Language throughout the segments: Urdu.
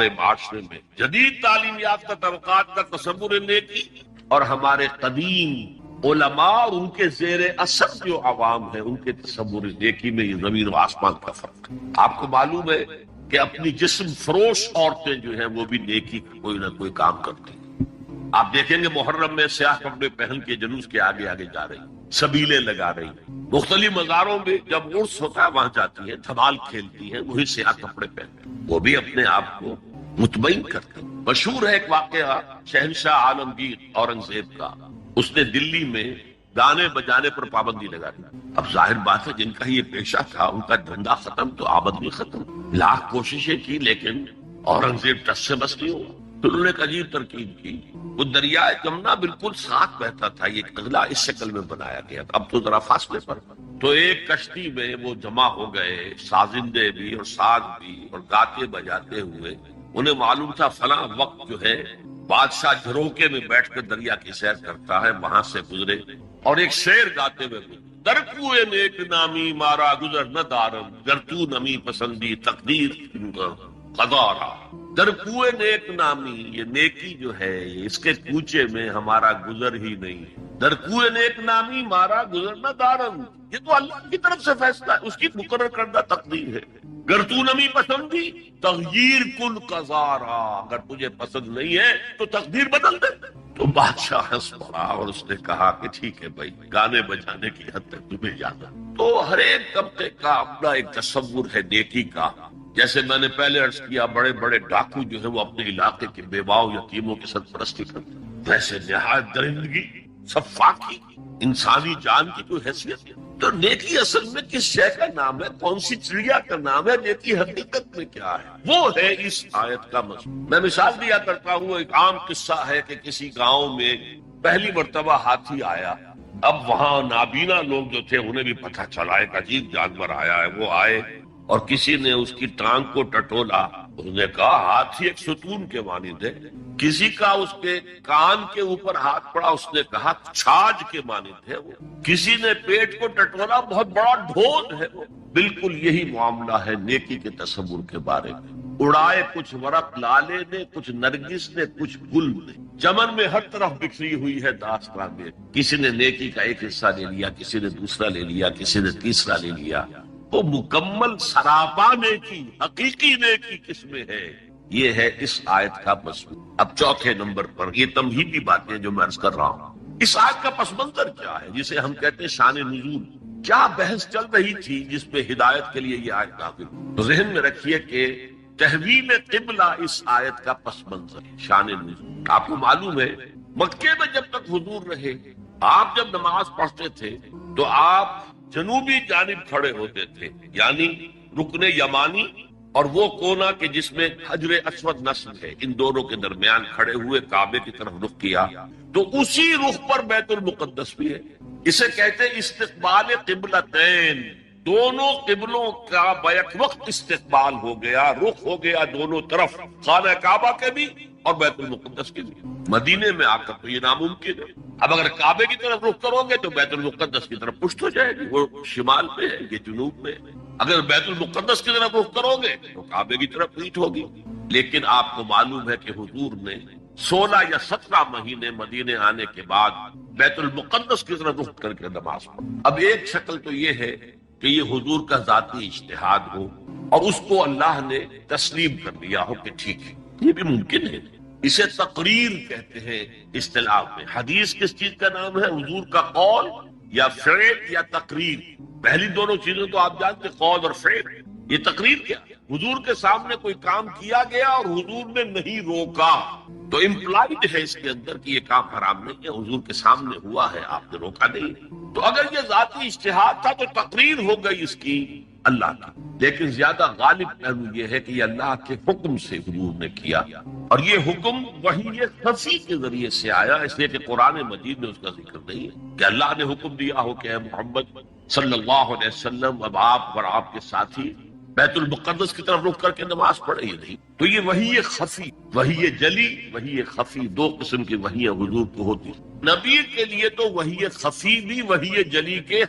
معاشرے میں جدید تعلیم یافتہ طبقات کا تصور نیکی اور ہمارے قدیم علماء اور ان کے زیر اثر جو عوام ہے ان کے تصور نیکی میں یہ زمین و آسمان کا فرق ہے۔ آپ کو معلوم ہے کہ اپنی جسم فروش عورتیں جو ہیں وہ بھی نیکی کا کوئی نہ کوئی کام کرتی ہیں۔ آپ دیکھیں گے محرم میں سیاہ کپڑے پہن کے جلوس کے آگے آگے جا رہی ہیں، سبیلے لگا رہی ہیں، مختلف مزاروں میں جب عرس ہوتا ہے وہاں جاتی ہیں، دھمال کھیلتی ہیں، وہی سیاہ کپڑے پہنتے ہیں، وہ بھی اپنے آپ کو مطمئن کرتے ہیں۔ مشہور ہے ایک واقعہ شہنشاہ عالمگیر اورنگزیب کا، اس نے دلی میں گانے بجانے پر پابندی لگا دی۔ اب ظاہر بات ہے جن کا یہ پیشہ تھا ان کا دھندا ختم تو آمد بھی ختم، لاکھ کوششیں کی لیکن اورنگزیب ٹس سے بس نہیں ہوا۔ تو انہوں نے ایک عجیب ترکیب کی، وہ دریائے جمنا بالکل ساتھ بہتا تھا، یہ قلعہ اس شکل میں بنایا گیا، اب تو ذرا فاصلے پر، تو ایک کشتی میں وہ جمع ہو گئے، سازندے بھی اور ساز بھی اور گاتے بجاتے ہوئے۔ انہیں معلوم تھا فلاں وقت جو ہے بادشاہ جھروکے میں بیٹھ کر دریا کی سیر کرتا ہے، وہاں سے گزرے اور ایک شعر گاتے ہوئے گزرے، درکوئے نیک نامی مارا گزر نہ دارم، گر تو نمی پسندی تقدیر قضا۔ درکوئے نیک نامی، یہ نیکی جو ہے اس کے کوچے میں ہمارا گزر ہی نہیں، درکوئے نیک نامی مارا گزر نہ دارم، یہ تو اللہ کی طرف سے فیصلہ ہے، اس کی مقرر کردہ تقدیر ہے۔ گر تو نمی پسندی تغییر کن قضارا، اگر تجھے پسند نہیں ہے تو تقدیر بدل دے۔ تو بادشاہ ہنس پڑا اور اس نے کہا کہ ٹھیک ہے بھائی، گانے بجانے کی حد تک تمہیں جانا۔ تو ہر ایک طبقے کا اپنا ایک تصور ہے نیکی کا۔ جیسے میں نے پہلے عرض کیا بڑے بڑے ڈاکو جو ہے وہ اپنے علاقے کے بیواؤں یتیموں کی سرپرستی کرتے ہیں، ویسے نہایت درندگی صفاقی انسانی جان کی کوئی حیثیت ہے۔ تو نیکی اصل میں کس شے کا نام ہے، کون سی چڑیا کا نام ہے، نیکی حقیقت میں کیا ہے، وہ ہے اس آیت کا مضمون۔ میں مثال دیا کرتا ہوں، ایک عام قصہ ہے کہ کسی گاؤں میں پہلی مرتبہ ہاتھی آیا۔ اب وہاں نابینا لوگ جو تھے انہیں بھی پتہ چلا ایک عجیب جانور آیا ہے، وہ آئے اور کسی نے اس کی ٹانگ کو ٹٹولا، اس نے کہا ہاتھی ایک ستون کے مانند ہے، کسی کا اس کے کان کے اوپر ہاتھ پڑا، اس نے کہا چھاج کے مانند ہے وہ، کسی نے پیٹ کو ٹٹولا، بہت بڑا ڈھول ہے وہ۔ بالکل یہی معاملہ ہے نیکی کے تصور کے بارے میں۔ اڑائے کچھ ورق لالے نے، کچھ نرگس نے، کچھ گل نے، چمن میں ہر طرف بکھری ہوئی ہے داستان میں۔ کسی نے نیکی کا ایک حصہ لے لیا، کسی نے دوسرا لے لیا، کسی نے تیسرا لے لیا۔ وہ مکمل سراپا نیکی، حقیقی نیکی کس میں ہے، یہ ہے اس آیت کا مضمون۔ اب چوتھے نمبر پر یہ تمہیدی باتیں جو میں عرض کر رہا ہوں، اس آیت کا پس منظر کیا ہے جسے ہم کہتے ہیں شان نزول۔ کیا بحث چل رہی تھی جس پہ ہدایت کے لیے یہ آیت نازل ہوئی؟ تو ذہن میں رکھیے کہ تحویل قبلہ اس آیت کا پس منظر ہے، شان نزول۔ آپ کو معلوم ہے مکے میں جب تک حضور رہے، آپ جب نماز پڑھتے تھے تو آپ جنوبی جانب کھڑے ہوتے تھے، یعنی رکن یمانی اور وہ کونا کہ جس میں حجر اسود نصب ہے، ان دونوں کے درمیان کھڑے ہوئے کعبے کی طرف رخ کیا، تو اسی رخ پر بیت المقدس بھی ہے۔ اسے کہتے ہیں استقبال قبلتین، دونوں قبلوں کا بیک وقت استقبال ہو گیا، رخ ہو گیا دونوں طرف، خانہ کعبہ کے بھی اور بیت المقدس کے بھی۔ مدینے میں آ کر تو یہ ناممکن ہے۔ اب اگر کعبے کی طرف رخ کرو گے تو بیت المقدس کی طرف پشت ہو جائے گی، وہ شمال میں ہے، یہ جنوب میں ہے۔ اگر بیت المقدس کی طرف رخ کرو گے تو کعبے کی طرف پیٹھ ہوگی۔ لیکن آپ کو معلوم ہے کہ حضور نے 16 یا 17 مہینے مدینے آنے کے بعد بیت المقدس کی طرف رخ کر کے نماز پڑھی۔ اب ایک شکل تو یہ ہے کہ یہ حضور کا ذاتی اجتہاد ہو اور اس کو اللہ نے تسلیم کر لیا ہو کہ ٹھیک ہے، یہ بھی ممکن ہے۔ اسے تقریر کہتے ہیں اصطلاح میں۔ حدیث کس چیز کا نام ہے؟ حضور کا قول یا فعل یا تقریر۔ پہلی دونوں چیزیں تو آپ جانتے، قول اور فعل۔ یہ تقریر کیا؟ حضور کے سامنے کوئی کام کیا گیا اور حضور نے نہیں روکا، تو امپلائڈ ہے اس کے اندر کہ یہ کام حرام نہیں ہے، حضور کے سامنے ہوا ہے، آپ نے روکا نہیں۔ تو اگر یہ ذاتی اجتہاد تھا تو تقریر ہو گئی اس کی اللہ کی، لیکن زیادہ غالب پہلو یہ ہے کہ یہ اللہ کے حکم سے حضور نے کیا، اور یہ حکم وحی خفی کے ذریعے سے آیا، اس لیے کہ قرآن مجید میں اس کا ذکر نہیں ہے کہ اللہ نے حکم دیا ہو کہ اے محمد صلی اللہ علیہ وسلم اب آپ اور آپ کے ساتھی بیت المقدس کی طرف رخ کر کے نماز پڑھے، ہی نہیں۔ تو یہ وحی خفی، وحی جلی، وحی خفی، دو قسم کی وحیاں حضور کو ہوتی۔ نبی کے لیے تو وحی خفی بھی وحی جلی کے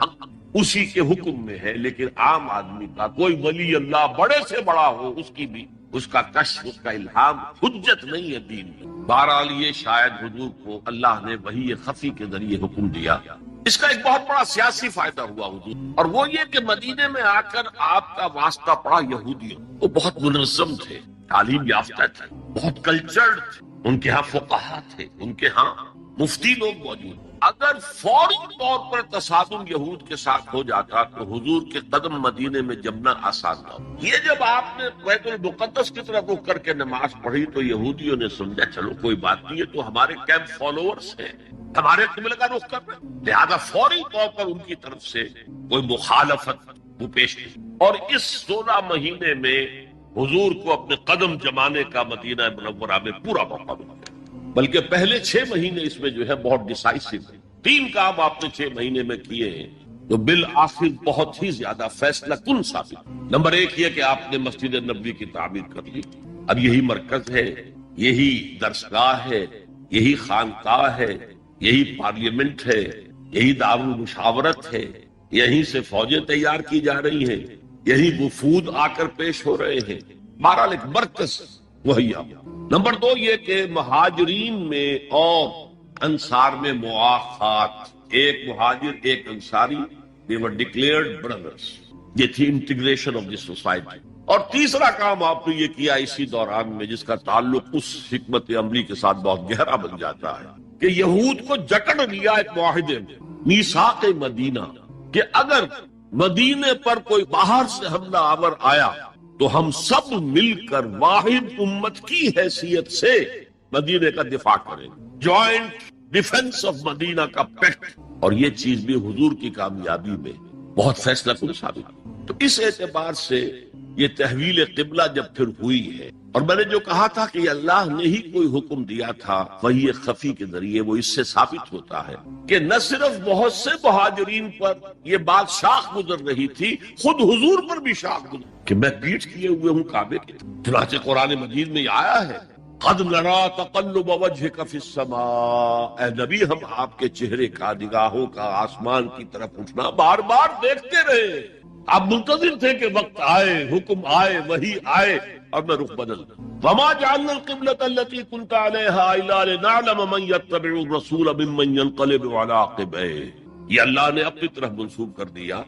حق اسی کے حکم میں ہے، لیکن عام آدمی کا کوئی ولی اللہ بڑے سے بڑا ہو اس کی بھی اس کا کشف، اس کا الہام حجت نہیں ہے دین میں۔ بہرحال یہ شاید حضور کو اللہ نے وحی خفی کے ذریعے حکم دیا۔ اس کا ایک بہت بڑا سیاسی فائدہ ہوا حضور، اور وہ یہ کہ مدینے میں آ کر آپ کا واسطہ پڑا یہودیوں، وہ بہت منظم تھے، تعلیم یافتہ تھے، بہت کلچرڈ تھے، ان کے ہاں فقہا تھے، ان کے ہاں مفتی لوگ موجود۔ اگر فوری طور پر تصادم یہود کے ساتھ ہو جاتا تو حضور کے قدم مدینے میں جمنا آسان نہ ہو۔ یہ جب آپ نے بیت المقدس کی طرف رخ کر کے نماز پڑھی تو یہودیوں نے سمجھا چلو کوئی بات نہیں، یہ تو ہمارے کیمپ فالوورز ہیں، ہمارے قبلے کا رخ کر رہے ہیں، لہذا فوری طور پر ان کی طرف سے کوئی مخالفت وہ پیش نہیں۔ اور اس 16 مہینے میں حضور کو اپنے قدم جمانے کا مدینہ منورہ میں پورا موقع ملا، بلکہ پہلے 6 مہینے اس میں جو ہے بہت ڈیسائسو ہے۔ 3 کام آپ نے 6 مہینے میں کیے ہیں تو بالآخر بہت ہی زیادہ فیصلہ کن ثابت۔ نمبر 1 یہ کہ آپ نے مسجد نبوی کی تعمیر کر لی، اب یہی مرکز ہے، یہی درسگاہ ہے، یہی خانقاہ ہے، یہی پارلیمنٹ ہے، یہی دارالمشاورت ہے، یہیں سے فوجیں تیار کی جا رہی ہیں، یہی وفود آ کر پیش ہو رہے ہیں، بہرحال ایک مرکز وہی آپ۔ نمبر 2 یہ کہ مہاجرین میں اور انصار میں مواخات، ایک مہاجر ایک Ansari, they were declared brothers، یہ تھی انٹیگریشن آف دی سوسائٹی۔ اور تیسرا کام آپ نے یہ کیا اسی دوران میں جس کا تعلق اس حکمت عملی کے ساتھ بہت گہرا بن جاتا ہے کہ یہود کو جکڑ لیا ایک معاہدے میں، میثاق مدینہ، کہ اگر مدینے پر کوئی باہر سے حملہ آور آیا تو ہم سب مل کر واحد امت کی حیثیت سے مدینے کا دفاع کریں، جوائنٹ ڈیفنس آف مدینہ کا پیکٹ۔ اور یہ چیز بھی حضور کی کامیابی میں بہت فیصلہ کن ثابت۔ تو اس اعتبار سے یہ تحویل قبلہ جب پھر ہوئی ہے، اور میں نے جو کہا تھا کہ اللہ نے ہی کوئی حکم دیا تھا وحی خفی کے ذریعے، وہ اس سے ثابت ہوتا ہے کہ نہ صرف بہت سے مہاجرین پر یہ بات شاخ گزر رہی تھی، خود حضور پر بھی شاخ گزر کہ میں پیٹھ کیے ہوئے ہوں کعبے کے۔ چنانچہ قرآن مجید میں یہ آیا ہے قد نرا تقلب وجهك في السماء، اے نبی ہم آپ کے چہرے کا، نگاہوں کا آسمان کی طرف اٹھنا بار بار دیکھتے رہے، آپ منتظر تھے کہ وقت آئے، حکم آئے، وحی آئے اور میں رخ بدل۔ وما جعلنا القبلة التي كنت عليها الا لنعلم من يتبع الرسول ممن ينقلب على عقبيه، یہ اللہ نے اپنی طرف منسوب کر دیا،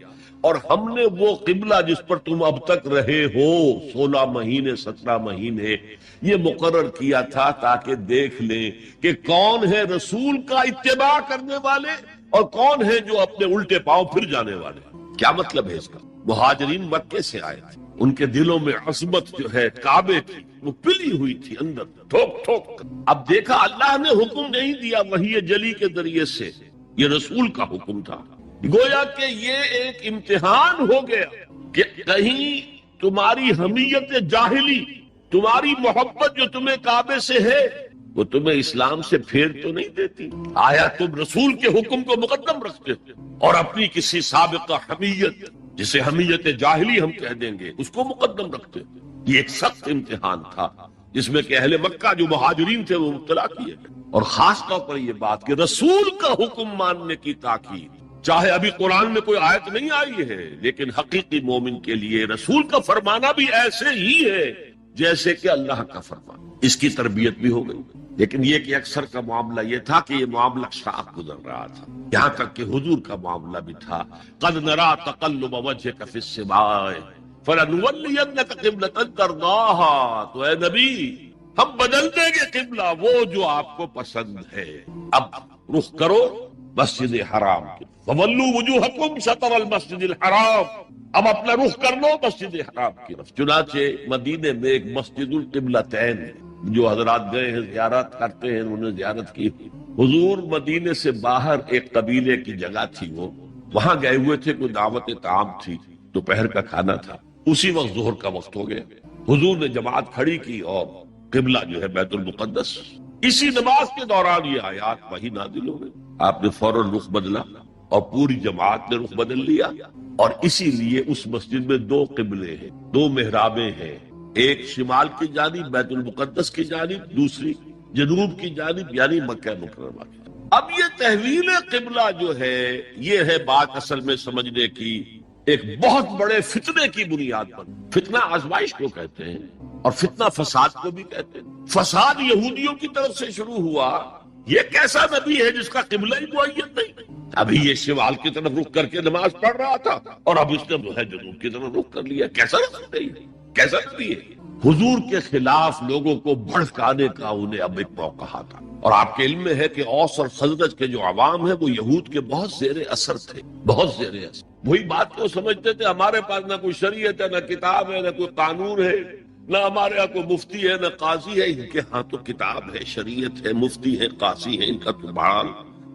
اور ہم نے وہ قبلہ جس پر تم اب تک رہے ہو 16 مہینے 17 مہینے یہ مقرر کیا تھا تاکہ دیکھ لیں کہ کون ہے رسول کا اتباع کرنے والے اور کون ہے جو اپنے الٹے پاؤں پھر جانے والے۔ کیا مطلب ہے اس کا؟ مہاجرین مکے سے آئے تھے، ان کے دلوں میں عظمت جو ہے کعبے کی وہ پلی ہوئی تھی اندر ٹھوک ٹھوک۔ اب دیکھا اللہ نے حکم نہیں دیا وحی جلی کے ذریعے سے، یہ رسول کا حکم تھا، گویا کہ یہ ایک امتحان ہو گیا کہ کہیں تمہاری حمیت جاہلی، تمہاری محبت جو تمہیں کعبے سے ہے وہ تمہیں اسلام سے پھیر تو نہیں دیتی؟ آیا تم رسول کے حکم کو مقدم رکھتے ہو اور اپنی کسی سابقہ حمیت، جسے حمیت جاہلی ہم کہہ دیں گے، اس کو مقدم رکھتے ہو؟ یہ ایک سخت امتحان تھا جس میں کہ اہل مکہ جو مہاجرین تھے وہ مبتلا کیے گئے، اور خاص طور پر یہ بات کہ رسول کا حکم ماننے کی تاکید، چاہے ابھی قرآن میں کوئی آیت نہیں آئی ہے لیکن حقیقی مومن کے لیے رسول کا فرمانا بھی ایسے ہی ہے جیسے کہ اللہ کا فرمان۔ اس کی تربیت بھی ہو گئی، لیکن یہ کہ اکثر کا معاملہ یہ تھا کہ یہ معاملہ شاخ گزر رہا تھا، یہاں تک کہ حضور کا معاملہ بھی تھا قد نرا تقلب وجهك في السماء فلنولينك قبلة ترضاها، تو اے نبی ہم بدل دیں گے قبلہ وہ جو آپ کو پسند ہے، اب رخ کرو مسجد حرام کی، فولوا وجوہکم شطر المسجد الحرام، اب اپنا رخ کر لو مسجد حرام کی طرف۔ چنانچہ مدینے میں ایک مسجد القبلتین، جو حضرات گئے ہیں زیارت کرتے ہیں انہوں نے زیارت کی، حضور مدینے سے باہر ایک قبیلے کی جگہ تھی، وہ وہاں گئے ہوئے تھے، کوئی دعوت طعام تھی، دوپہر کا کھانا تھا، اسی وقت ظہر کا وقت ہو گیا، حضور نے جماعت کھڑی کی اور قبلہ جو ہے بیت المقدس، اسی نماز کے دوران یہ آیات وہی نازل ہو گئی، آپ نے فوراً رخ بدلا اور پوری جماعت نے رخ بدل لیا، اور اسی لیے اس مسجد میں 2 قبلے ہیں، 2 محرابیں ہیں، ایک شمال کی جانب بیت المقدس کی جانب، دوسری جنوب کی جانب یعنی مکہ مکرمہ کی۔ اب یہ تحویل قبلہ جو ہے، یہ ہے بات اصل میں سمجھنے کی ایک بہت بڑے فتنے کی بنیاد پر۔ فتنہ آزمائش کو کہتے ہیں اور فتنہ فساد کو بھی کہتے ہیں۔ فساد یہودیوں کی طرف سے شروع ہوا، یہ کیسا نبی ہے جس کا قبلہ ہی معین نہیں؟ ابھی یہ شمال کی طرف رخ کر کے نماز پڑھ رہا تھا اور اب اس نے جو ہے جنوب کی طرف رخ کر لیا، کیسا نبی ہے؟ کیسا نبی ہے؟ حضور کے خلاف لوگوں کو بھڑکانے کا انہیں اب ایک موقع تھا۔ اور آپ کے علم میں ہے کہ اوس اور خزرج کے جو عوام ہیں وہ یہود کے بہت زیر اثر تھے، بہت زیر اثر۔ وہی بات کو سمجھتے تھے، ہمارے پاس نہ کوئی شریعت ہے، نہ کتاب ہے، نہ کوئی قانون ہے، نہ ہمارے ہاں کوئی مفتی ہے، نہ قاضی ہے۔ ان کے ہاں تو کتاب ہے، شریعت ہے، مفتی ہے، قاضی ہے، ان کا تو بڑا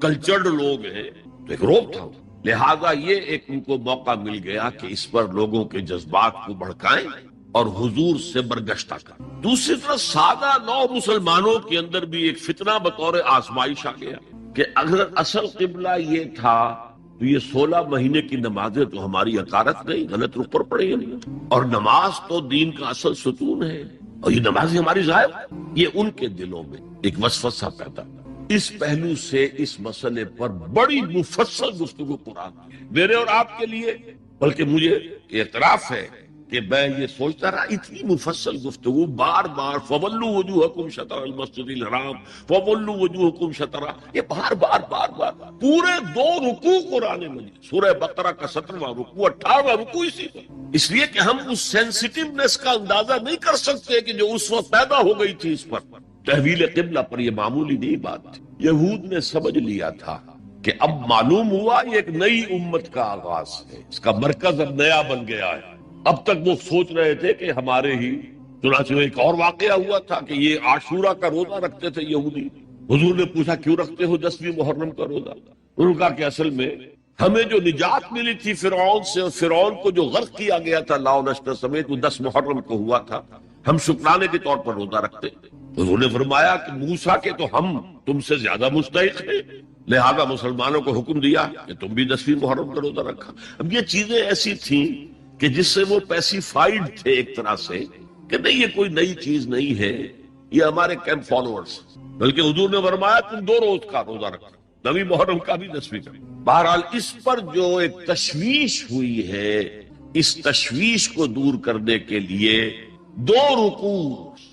کلچرڈ لوگ ہیں، تو ایک روب تھا۔ لہذا یہ ایک ان کو موقع مل گیا کہ اس پر لوگوں کے جذبات کو بھڑکائیں اور حضور سے برگشتہ کریں۔ دوسری طرف سادہ نو مسلمانوں کے اندر بھی ایک فتنہ بطور آزمائش آ گیا کہ اگر اصل قبلہ یہ تھا تو یہ 16 مہینے کی نمازیں تو ہماری عقارت نہیں، غلط رخ پر پڑے نہیں، اور نماز تو دین کا اصل ستون ہے اور یہ نمازیں ہماری ظاہر۔ یہ ان کے دلوں میں ایک وسوسہ پیدا ہوا۔ اس پہلو سے اس مسئلے پر بڑی مفصل گفتگو قرآن کی، میرے اور آپ کے لیے، بلکہ مجھے اعتراف ہے کہ میں یہ سوچتا رہا اتنی مفصل گفتگو بار بار فولوا وجوہکم شطر المسجد الحرام، فولوا وجوہکم شطر، یہ بار بار پورے 2 رکوع قرآن مجید، سورہ بقرہ کا 17واں رکوع، 18واں رکوع اسی پر، اس لیے کہ ہم اس سینسٹیونیس کا اندازہ نہیں کر سکتے کہ جو اس وقت پیدا ہو گئی تھی اس پر۔ تحویل قبلہ پر یہ معمولی نہیں بات تھی۔ یہود نے سمجھ لیا تھا کہ اب معلوم ہوا یہ ایک نئی امت کا آغاز ہے، اس کا مرکز اب نیا بن گیا ہے۔ اب تک وہ سوچ رہے تھے کہ ہمارے ہی، چنانچہ ایک اور واقعہ ہوا تھا کہ یہ عاشورہ کا روزہ رکھتے تھے یہودی۔ حضور نے پوچھا کیوں رکھتے ہو 10ویں محرم کا روزہ؟ انہوں نے کہا کہ اصل میں ہمیں جو نجات ملی تھی فرعون سے، اور فرعون کو جو غرق کیا گیا تھا لاؤ لشکر سمیت، وہ 10 محرم کو ہوا تھا، ہم شکرانے کے طور پر روزہ رکھتے۔ حضور نے فرمایا کہ موسیٰ کے تو ہم تم سے زیادہ مستحق ہیں، لہذا مسلمانوں کو حکم دیا کہ تم بھی 10ویں محرم کا روزہ رکھا۔ اب یہ چیزیں ایسی تھیں کہ جس سے وہ پیسیفائیڈ تھے ایک طرح سے کہ نہیں یہ کوئی نئی چیز نہیں ہے، یہ ہمارے کیمپ فالوورز، بلکہ حضور نے فرمایا تم 2 روز کا روزہ رکھا، 9ویں محرم کا بھی 10ویں کا بھی۔ بہرحال اس پر جو ایک تشویش ہوئی ہے، اس تشویش کو دور کرنے کے لیے 2 رکوع،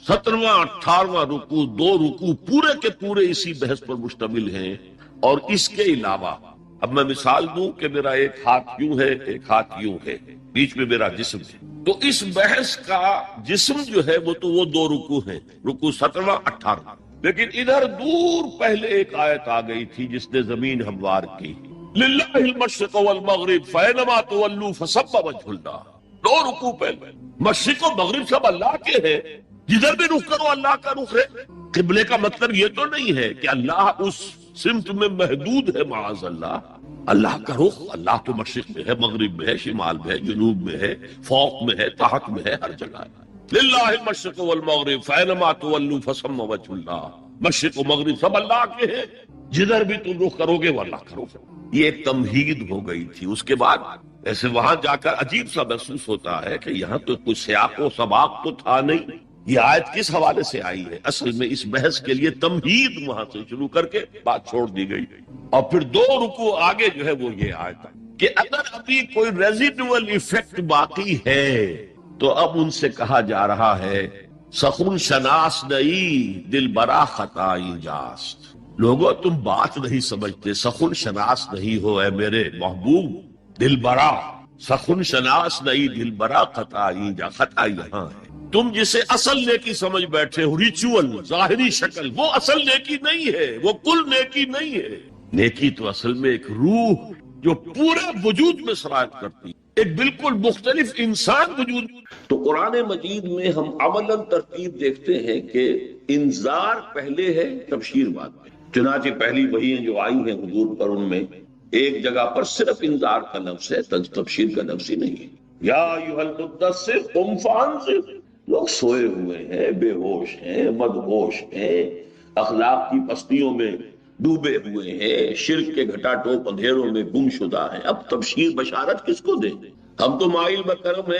17واں 18واں رکوع، 2 رکوع پورے کے پورے اسی بحث پر مشتمل ہیں۔ اور اس کے علاوہ اب میں مثال دوں کہ میرا ایک ہاتھ یوں ہے، ایک ہاتھ یوں ہے، بیچ میں میرا جسم ہے، تو اس بحث کا جسم جو ہے وہ تو وہ 2 رکوع ہیں، رکوع 17واں 18واں، لیکن ادھر دور پہلے ایک آیت آ گئی تھی جس نے زمین ہموار کی، للہ المشرق والمغرب فینما تولوا فثم وجہ اللہ۔ 2 رکوع پہلے، مشرق و مغرب سب اللہ کے ہیں، جدھر بھی رخ کرو اللہ کا رخ ہے۔ قبلے کا مطلب یہ تو نہیں ہے کہ اللہ اس سمت میں محدود ہے، معاذ اللہ، اللہ کا رخ، اللہ تو مشرق میں ہے، مغرب میں ہے، شمال میں ہے، جنوب میں ہے، فوق میں ہے، تحت میں ہے، ہر جگہ ہے۔ للہ المشرق والمغرب فینما تولوا فثم وجہ اللہ، مشرق و مغرب سب اللہ کے ہیں، جدھر بھی تم رخ کرو گے وہ اللہ کا رخ ہے۔ یہ ایک تمہید ہو گئی تھی۔ اس کے بعد ایسے وہاں جا کر عجیب سا محسوس ہوتا ہے کہ یہاں تو کوئی سیاق و سباق تو تھا نہیں، یہ آیت کس حوالے سے آئی ہے؟ اصل میں اس بحث کے لیے تمہید وہاں سے شروع کر کے بات چھوڑ دی گئی، اور پھر 2 رکوع آگے جو ہے وہ یہ آیت کہ اگر ابھی کوئی ریزیڈول ایفیکٹ باقی ہے تو اب ان سے کہا جا رہا ہے سخن شناس نہیں دل برا خطائی جاست۔ لوگوں تم بات نہیں سمجھتے، سخن شناس نہیں ہو اے میرے محبوب، دل برا، سخن شناس نہیں دل برا خطائی جا، خطا یہاں ہے، تم جسے اصل نیکی سمجھ بیٹھے ہو، ریچول، ظاہری شکل، وہ اصل نیکی نہیں ہے، وہ کل نیکی نہیں ہے۔ نیکی تو اصل میں ایک روح جو پورے وجود میں سرایت کرتی ہے، ایک بالکل مختلف انسان وجود۔ تو قرآن مجید میں ہم عملاً ترتیب دیکھتے ہیں کہ انذار پہلے ہے، تبشیر بعد میں۔ چنانچہ پہلی وحییں جو آئی ہیں حضور پر، ان میں ایک جگہ پر صرف انذار کا لفظ ہے، تبشیر کا لفظ ہی نہیں ہے۔ یا ایھا المدثر قم فانذر، لوگ سوئے ہوئے ہیں، بے ہوش ہیں، مدہوش ہیں، اخلاق کی پستیوں میں ڈوبے ہوئے ہیں، شرک کے گھٹا ٹوپ اندھیروں میں گم شدہ ہیں، اب تبشیر بشارت کس کو دیں؟ ہم تو مائل بکرم ہے،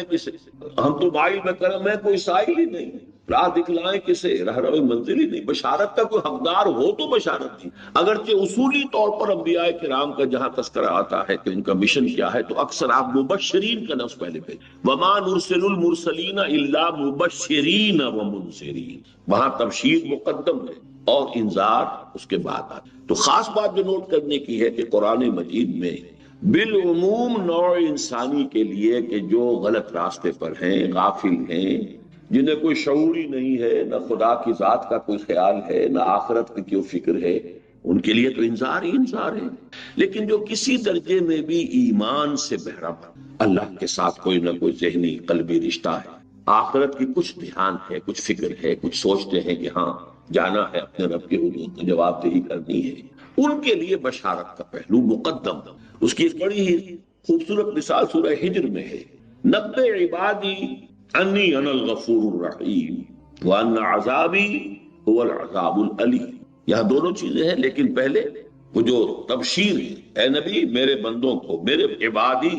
کوئی سائل ہی نہیں۔ راہ دکھلائیں کسے، رہنمائی منزل ہی نہیں، بشارت کا کوئی حقدار ہو تو بشارت دی۔ اگرچہ اصولی طور پر انبیاء کرام کا جہاں تذکرہ آتا ہے کہ ان کا مشن کیا ہے تو اکثر آپ مبشرین کا لفظ پہلے پہ، وما نرسل المرسلین الا مبشرین ومنذرین، وہاں تبشیر مقدم ہے اور انذار اس کے بعد آتا۔ تو خاص بات جو نوٹ کرنے کی ہے کہ قرآن مجید میں بالعموم نوع انسانی کے لیے کہ جو غلط راستے پر ہیں، غافل ہیں، جنہیں کوئی شعور ہی نہیں ہے، نہ خدا کی ذات کا کوئی خیال ہے، نہ آخرت کی کوئی فکر ہے، ان کے لیے تو انذار ہی انذار ہے۔ لیکن جو کسی درجے میں بھی ایمان سے بہرہ، اللہ کے ساتھ کوئی نہ کوئی ذہنی قلبی رشتہ ہے، آخرت کی کچھ دھیان ہے، کچھ فکر ہے، کچھ سوچتے ہیں کہ ہاں جانا ہے اپنے رب کے حضور کو جواب دہی کرنی ہے، ان کے لیے بشارت کا پہلو مقدم۔ اس کی ایک بڑی ہی خوبصورت مثال سورہ ہجر میں ہے، نبئ عبادی انی انا الغفور الرحیم وان عذابی هو العذاب العلیم۔ یہاں دونوں چیزیں ہیں، لیکن پہلے وہ جو تبشیر ہے، اے نبی میرے بندوں کو، میرے عبادی،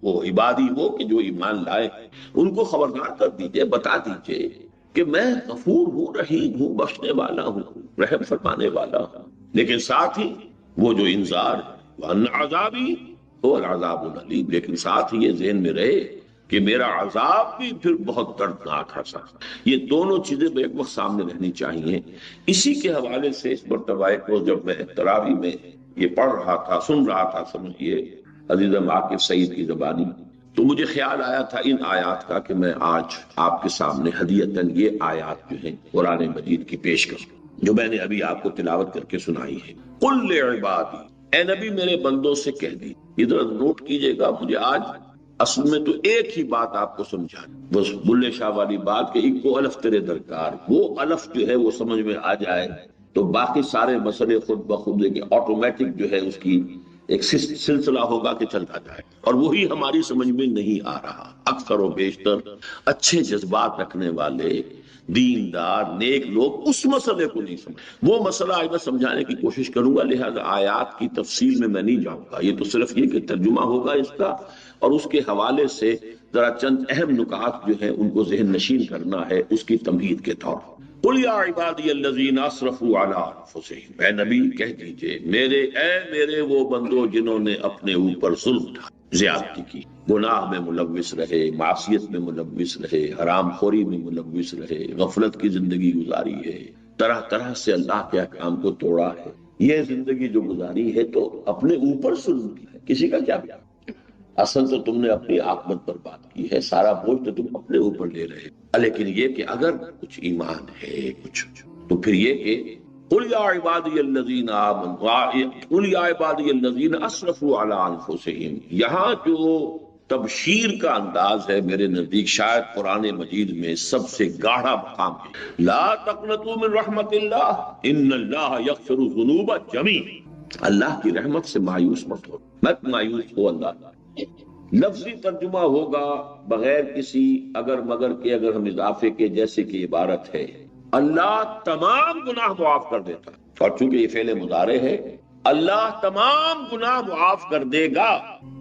وہ عبادی وہ کہ جو ایمان لائے، ان کو خبردار کر دیجئے، بتا دیجئے کہ میں غفور ہوں، رحیم ہوں، بخشنے والا ہوں، رحم فرمانے والا ہوں۔ لیکن ساتھ ہی وہ جو انذار وان عذابی هو العذاب العلیم، لیکن ساتھ ہی یہ ذہن میں رہے کہ میرا عذاب بھی پھر بہت دردناک ہے۔ یہ دونوں چیزیں ایک وقت سامنے رہنی چاہیے۔ اسی کے حوالے سے اس مرتبہ کو جب میں تراویح میں یہ پڑھ رہا تھا، سن رہا تھا، سمجھیے عزیزم عاقب سعید کی زبانی، تو مجھے خیال آیا تھا ان آیات کا کہ میں آج آپ کے سامنے ہدیتاً یہ آیات جو ہیں قرآن مجید کی پیش کروں جو میں نے ابھی آپ کو تلاوت کر کے سنائی ہے۔ قل لعبادی، اے نبی میرے بندوں سے کہہ دی۔ ادھر نوٹ کیجئے گا، مجھے آج اصل میں تو ایک ہی بات آپ کو سمجھا، بس بلے شاہ والی بات کہ ایک کو الف تیرے درکار، وہ الف جو ہے وہ سمجھ میں آ جائے تو باقی سارے مسئلے خود بخود آٹومیٹک جو ہے اس کی ایک سلسلہ ہوگا کہ چلتا جائے، اور وہی ہماری سمجھ میں نہیں آ رہا۔ اکثر و بیشتر اچھے جذبات رکھنے والے دیندار نیک لوگ اس مسئلے کو نہیں سمجھ، وہ مسئلہ آج میں سمجھانے کی کوشش کروں گا، لہذا آیات کی تفصیل میں نہیں جاؤں گا، یہ تو صرف یہ کہ ترجمہ ہوگا اس کا، اور اس کے حوالے سے ذرا چند اہم نکات جو ہیں ان کو ذہن نشین کرنا ہے اس کی تمہید کے طور پر۔ قل یا عبادی الذین اسرفوا علی انفسہم، اے نبی کہہ دیجئے میرے وہ بندو جنہوں نے اپنے اوپر ظلم اٹھایا، زیادتی کی، گناہ میں ملوث رہے، معصیت میں ملوث رہے، حرام خوری میں ملوث رہے، غفلت کی زندگی گزاری ہے، طرح طرح سے اللہ کے احکام کو توڑا ہے، یہ زندگی جو گزاری ہے تو اپنے اوپر ظلم کی ہے، کسی کا کیا بیا، اصل تو تم نے اپنی عاقبت پر بات کی ہے، سارا بوجھ تو تم اپنے اوپر لے رہے، لیکن یہ کہ اگر کچھ ایمان ہے کچھ، تو پھر یہ کہ قل یا عبادی الذین آمنوا، قل یا عبادی الذین اسرفوا علی انفسہم، یہاں جو تبشیر کا انداز ہے میرے نزدیک شاید قرآن مجید میں سب سے گاڑھا مقام ہے۔ لا تقنطوا من رحمت اللہ ان اللہ یغفر الذنوب جميعا، اللہ کی رحمت سے مایوس مت ہو، مت مایوس ہو اللہ۔ لفظی ترجمہ ہوگا بغیر کسی اگر مگر کے، اگر ہم اضافے کے، جیسے کہ عبارت ہے اللہ تمام گناہ معاف کر دیتا ہے، اور چونکہ یہ فعل مضارع ہے اللہ تمام گناہ معاف کر دے گا،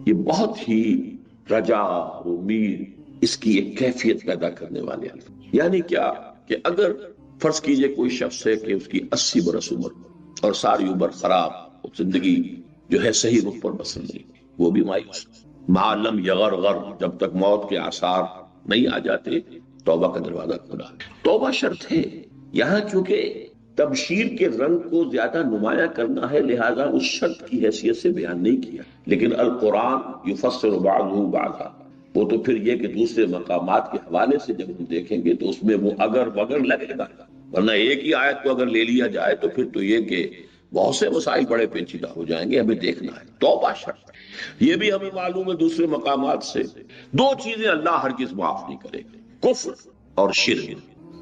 یہ بہت ہی رجا امید اس کی ایک کیفیت پیدا کرنے والے الفاظ۔ یعنی کیا کہ اگر فرض کیجئے کوئی شخص ہے کہ اس کی 80 برس عمر اور ساری عمر خراب زندگی جو ہے صحیح رخ پر بسر نہیں، وہ بھی مایوس، معلم یغرغر، جب تک موت کے آثار نہیں آ جاتے توبہ کا دروازہ کھلا۔ توبہ شرط ہے یہاں، چونکہ تبشیر کے رنگ کو زیادہ نمایاں کرنا ہے لہذا اس شرط کی حیثیت سے بیان نہیں کیا، لیکن القرآن یفسر بعضہ بعضا، وہ تو پھر یہ کہ دوسرے مقامات کے حوالے سے جب ہم دیکھیں گے تو اس میں وہ اگر وگر لگے گا، ورنہ ایک ہی آیت کو اگر لے لیا جائے تو پھر تو یہ کہ بہت سے مسائل بڑے پیچیدہ ہو جائیں گے، ہمیں دیکھنا ہے۔ توبہ شرط ہے، یہ بھی ہمیں معلوم ہے دوسرے مقامات سے، دو چیزیں اللہ ہرگز معاف نہیں کرے گا، کفر اور شرک،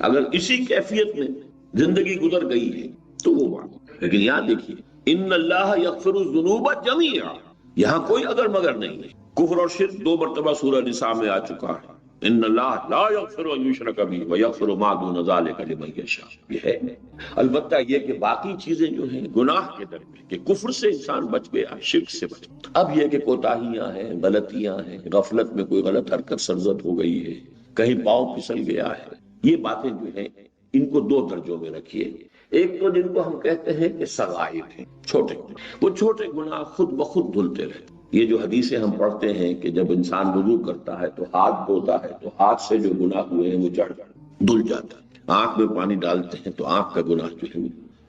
اگر اسی کیفیت میں زندگی گزر گئی ہے تو وہ معاف۔ لیکن یہاں دیکھیے ان اللہ یغفر الذنوب جميعا، یہاں کوئی اگر مگر نہیں ہے۔ کفر اور شرک 2 مرتبہ سورہ نساء میں آ چکا ہے، ان اللہ لا یغفر ان یشرک بہ ویغفر ما دون ذلک لمن یشاء، یہ ہے۔ البتہ یہ کہ باقی چیزیں جو ہیں گناہ کے درمیان کہ کفر سے انسان بچ گیا، شرک سے بچ گیا، اب یہ کہ کوتاہیاں ہیں، غلطیاں ہیں، غفلت میں کوئی غلط حرکت سرزد ہو گئی ہے، کہیں پاؤں پھسل گیا ہے، یہ باتیں جو ہیں ان کو دو درجوں میں رکھیے. ایک تو جن کو ہم کہتے ہیں کہ صغائر ہیں، چھوٹے گناہ، وہ چھوٹے گناہ خود بخود دھلتے رہتے. یہ جو حدیثیں ہم پڑھتے ہیں کہ جب انسان وضو کرتا ہے تو ہاتھ دھوتا ہے تو ہاتھ سے جو گناہ ہوئے ہیں وہ جڑ دھل جاتا ہے، آنکھ میں پانی ڈالتے ہیں تو آنکھ کا گناہ جو ہے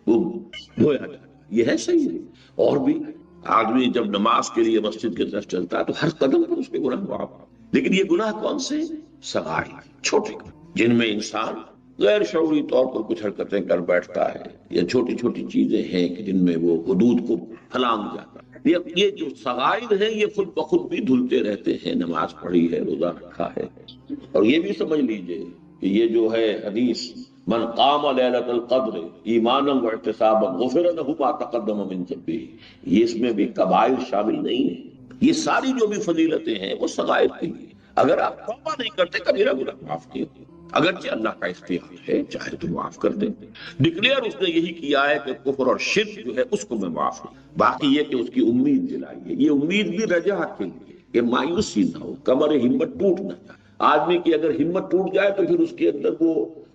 وہ دھویا جاتا ہے. یہ ہے صحیح ہے. اور بھی آدمی جب نماز کے لیے مسجد کی طرف چلتا ہے تو ہر قدم پر اس کے گناہ معاف. لیکن یہ گناہ کون سے؟ صغائر، چھوٹے گناہ، جن میں انسان غیر شعوری طور پر کچھ حرکتیں کر بیٹھتا ہے، یا چھوٹی چھوٹی چیزیں ہیں کہ جن میں وہ حدود کو پھلانگ جاتا ہے. یہ جو صغائر ہیں یہ خود بخود بھی دھلتے رہتے ہیں. نماز پڑھی ہے، روزہ رکھا ہے. اور یہ بھی سمجھ لیجئے کہ یہ جو ہے حدیث من قام لیلۃ القدر ایمانا واحتسابا غفر له ما تقدم من ذنبہ، یہ اس میں بھی کبائر شامل نہیں ہے. یہ ساری جو بھی فضیلتیں ہیں وہ صغائر کے لیے. اگر آپ توبہ نہیں کرتے کبیرہ گناہ معاف نہیں ہوتے، اگرچہ اللہ کا اختیار ہے، چاہے تو معاف کر دیں. ڈکلیئر اس نے یہی کیا ہے کہ کفر اور شرک جو ہے اس کو میں معاف نہیں. باقی یہ کہ اس کی امید دلائیے. یہ امید بھی رجا کے لیے کہ مایوسی نہ ہو، کمر ہمت ٹوٹ نہ جائے. آدمی کی اگر ہمت ٹوٹ جائے تو پھر اس کے اندر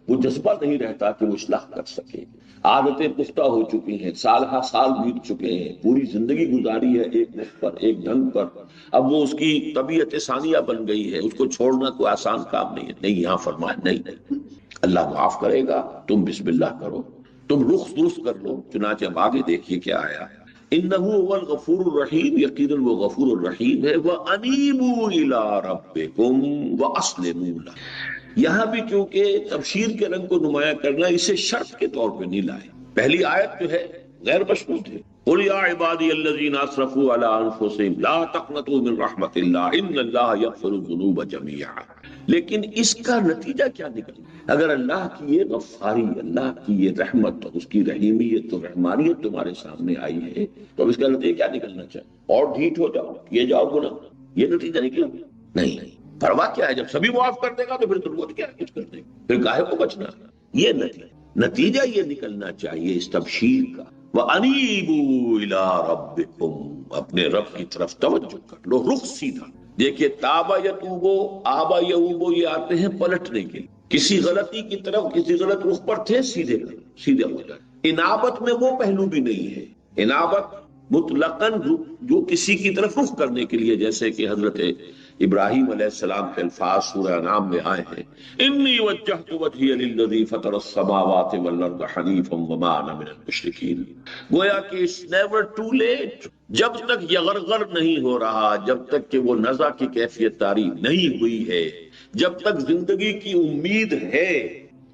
وہ جذبہ نہیں رہتا کہ وہ اصلاح کر سکے. عادتیں پختہ ہو چکی ہیں، سال ہا سال بیت چکے ہیں، پوری زندگی گزاری ہے ایک نقش پر، ایک ڈھنگ پر. اب وہ اس کی طبیعت ثانیہ بن گئی ہے، اس کو چھوڑنا کوئی آسان کام نہیں ہے. نہیں، یہاں فرمایا نہیں، اللہ معاف کرے گا، تم بسم اللہ کرو، تم رخ درست کر لو. چنانچہ اب آگے دیکھیے کیا آیا. انہ هو الغفور الرحیم، یقیناً وہ غفور الرحیم ہے. وانیبوا الی ربکم واسلموا لہ. یہاں بھی چونکہ تبشیر کے رنگ کو نمایاں کرنا اسے شرط کے طور پہ نہیں لائے. پہلی آیت جو ہے غیر مشروط ہے. قل یا عبادی الذین اسرفوا علی انفسہم لا تقنطوا من رحمت اللہ ان اللہ یغفر الذنوب جميعا. لیکن اس کا نتیجہ کیا نکلا؟ اگر اللہ کی یہ غفاری، اللہ کی یہ رحمت اور اس کی رحیمیت اور رحمانیت تمہارے سامنے آئی ہے تو اب اس کا نتیجہ کیا نکلنا چاہیے؟ اور ڈھیٹ ہو جاؤ، یہ جاؤ گناہ. یہ نتیجہ نکلا نہیں. پرواہ کیا ہے؟ جب سبھی معاف کر دے گا تو پھر ضرورت کیا کچھ کرنے کی؟ پھر کاہے کو بچنا؟ یہ نتیجہ یہ نکلنا چاہیے اس تبشیر کا. وَأَنِيبُوا إِلَىٰ رَبِّكُمْ، اپنے رب کی طرف توجہ کر لو، رخ سیدھا. دیکھیے تابا یتوبو، آبا یعوبو، یہ آتے ہیں پلٹنے کے لیے. کسی غلطی کی طرف، کسی غلط رخ پر تھے، سیدھے ہو جائے. انابت میں وہ پہلو بھی نہیں ہے. انابت مطلقاً جو کسی کی طرف رخ کرنے کے لیے، جیسے کہ حضرت ابراہیم علیہ السلام کے الفاظ سورہ انعام میں آئے ہیں، انی وجہت وجہی للذی فطر السماوات والارض حنیفا وما انا من المشرکین. گویا کہ it's never too late. جب تک یغرغر نہیں ہو رہا، جب تک کہ وہ نزع کی کیفیت طاری نہیں ہوئی ہے، جب تک زندگی کی امید ہے،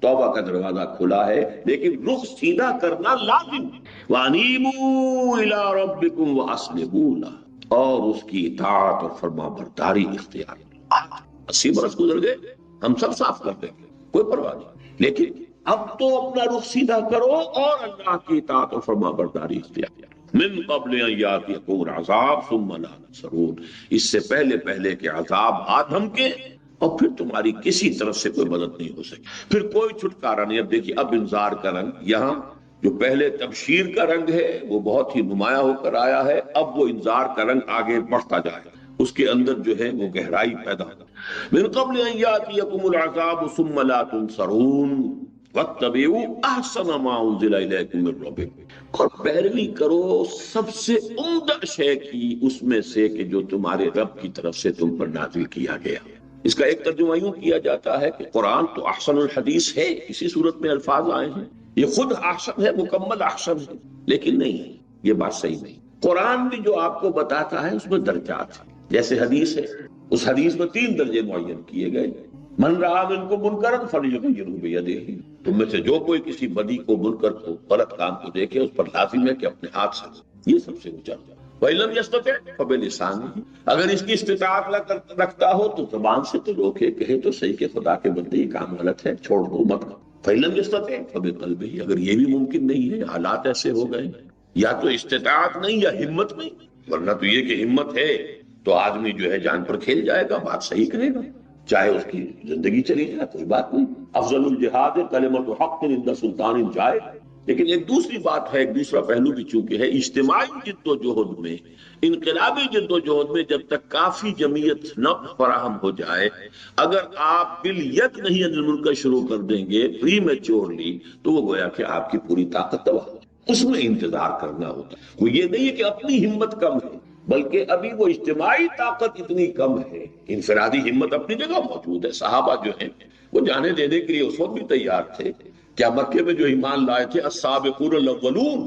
توبہ کا دروازہ کھلا ہے. لیکن رخ سیدھا کرنا لازم. وَأَنِيبُوا إِلَىٰ رَبِّكُمْ وَأَسْلِمُوا لَهُ، اور اس کی اطاعت اور فرما برداری اختیار. 80 برس گزر گئے، ہم سب صاف کر دیں گے، کوئی پرواہ نہیں. لیکن اب تو اپنا رخ سیدھا کرو اور اللہ کی اطاعت اور فرما برداری اختیار. من قبل ان یاتیکم العذاب ثم لا تنصرون، اس سے پہلے کہ عذاب آ دھمکے اور پھر تمہاری کسی طرف سے کوئی مدد نہیں ہو سکی، پھر کوئی چھٹکارا نہیں. اب دیکھیے، اب انذار کا رنگ، یہاں جو پہلے تبشیر کا رنگ ہے وہ بہت ہی نمایاں ہو کر آیا ہے، اب وہ انذار کا رنگ آگے بڑھتا جائے گا، اس کے اندر جو ہے وہ گہرائی پیدا ہوگا. من قبل ان یاتیکم العذاب ثم لا تنصرون واتبعوا احسن ما انزل الیکم من ربکم، اور پیروی کرو سب سے عمدہ شے کی اس میں سے کہ جو تمہارے رب کی طرف سے تم پر نازل کیا گیا. اس کا ایک ترجمہ یوں کیا جاتا ہے کہ قرآن تو احسن الحدیث ہے، اسی صورت میں الفاظ آئے ہیں، یہ خود احسن ہے، مکمل احسن ہے. لیکن نہیں، یہ بات صحیح نہیں. قرآن بھی جو آپ کو بتاتا ہے اس میں درجات ہیں. جیسے حدیث ہے، اس حدیث میں 3 درجے معین کیے گئے. من رہا منکم منکرا فلیغیرہ بیدہ، تم میں سے جو کوئی کسی بدی کو، منکر کو، غلط کام کو دیکھے اس پر لازم ہے کہ اپنے ہاتھ سے، یہ سب سے اونچا. وَإِن لَمْ يَسْتَطِعْ فَبِلِسَانِهِ، اگر اس کی استطاعت رکھتا ہو تو زبان سے تو روکے، کہے تو صحیح کہ خدا کے بندے یہ کام غلط ہے، چھوڑ دو، مت کرو. فَإِن لَمْ يَسْتَطِعْ فَبِقَلْبِهِ، اگر یہ بھی ممکن نہیں ہے، حالات ایسے ہو گئے، یا تو استطاعت نہیں یا ہمت نہیں، ورنہ تو یہ کہ ہمت ہے تو آدمی جو ہے جان پر کھیل جائے گا، بات صحیح کرے گا، چاہے اس کی زندگی چلی جائے، کوئی بات نہیں. افضل الجہاد کلمۃ حق عند سلطان جائر، لیکن ایک دوسری بات ہے، ایک دوسرا پہلو بھی چونکہ ہے، اجتماعی جد و جہد میں، انقلابی جد و جہد میں جب تک کافی جمعیت نہ فراہم ہو جائے، اگر آپ بالید نہیں انل ملک شروع کر دیں گے پری میچورلی، تو وہ گویا کہ آپ کی پوری طاقت تباہ، اس میں انتظار کرنا ہوتا ہے۔ وہ یہ نہیں ہے کہ اپنی ہمت کم ہے، بلکہ ابھی وہ اجتماعی طاقت اتنی کم ہے، انفرادی ہمت اپنی جگہ موجود ہے۔ صحابہ جو ہیں وہ جانے دینے کے لیے اس وقت بھی تیار تھے۔ کیا مکے میں جو ایمان لائے تھے السابقون الاولون،